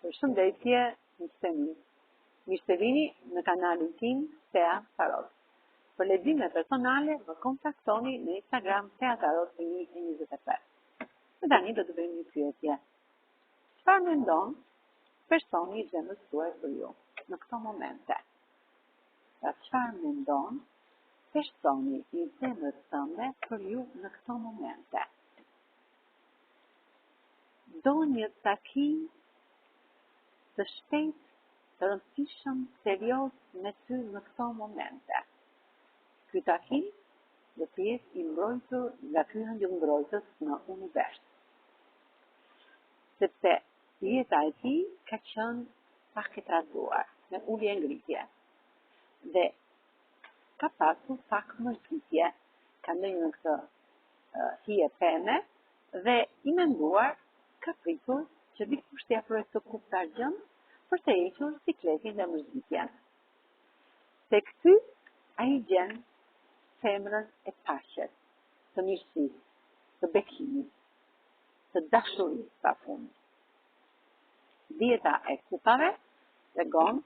Përshëndetje, miqtë mi. Mirë se vini në kanalin tim Thea Tarot. Për lexime personale, më kontaktoni në Instagram Thea Tarot 2025. Dhe tani do të bëjmë një pyetje. Çfarë mendon personi i zemrës tuaj për ju në këto momente? Çfarë mendon personi i zemrës tënde për ju në këto momente? Do një takim të shpejt, të rëndësishëm, serioz me ty në këto momente. Ky takim do të jetë i mbrojtur nga ky ëngjëll mbrojtës në univers. Sepse jeta e tij ka qenë pak e tratuar, me ulje e ngritje. Dhe ka pasur pak mërzitje, ka ndonjë në këtë hije peme dhe i menduar ka pritur që dikush t'i afrojë këtë kupë të argjëm për të hequr sikletin dhe mërzitjen. Se këty ai gjen femrën e paqes, të mirësisë, të bekimit, të dashurisë pafund. Dieta e kupave tregon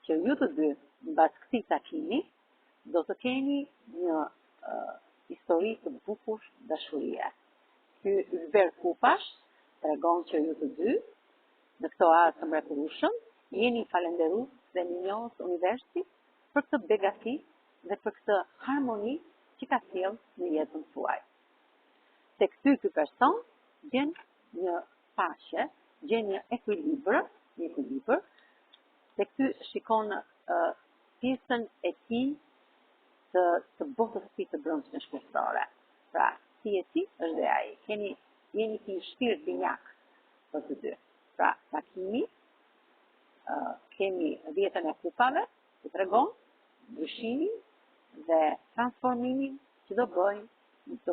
që ju të dy mbas këtij takimi do të keni një histori të bukur dashurie. Ky zber kupash tregon që ju të dy në këto arë të mrekullueshëm jeni falënderues dhe minjohës universit për këtë begati dhe për këtë harmoni që ka sjellë në jetën tuaj. Tek ky person gjen një paqe, gjen një ekuilibër, tek ty shikon pjesën e tij të botës së të brendshme shpirtërore. Pra, si e ti është dhe ai. Jeni një shpirt binjak për të dy. Pra, takimi, kemi rrjetën e kupave, që tregon ndryshimin dhe transformimin që do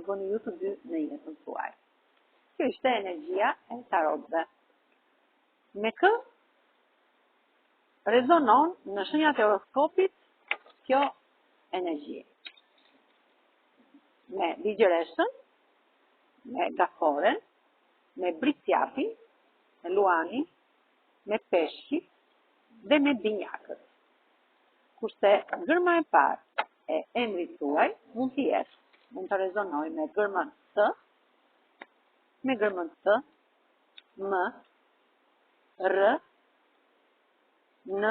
bëni ju të dy në jetën tuaj. Kjo ishte energjia e tarotëve. Me kë rezonon në shenjat e horoskopit kjo energji. Me ligjëreshën, me gaforen, me britsjapin, me luanin, me peshqit dhe me binjakët. Kurse gërma e parë e emrit tuaj mund të rezonoj me gërmën T, me gërmën T, M, R, N,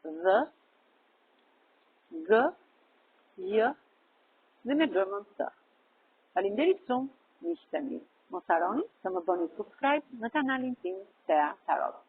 V, G, J dhe me gërmën T. Faleminderit shumë, miqtë e mi. Mos harroni të më bëni subscribe në kanalin tim Thea Tarot.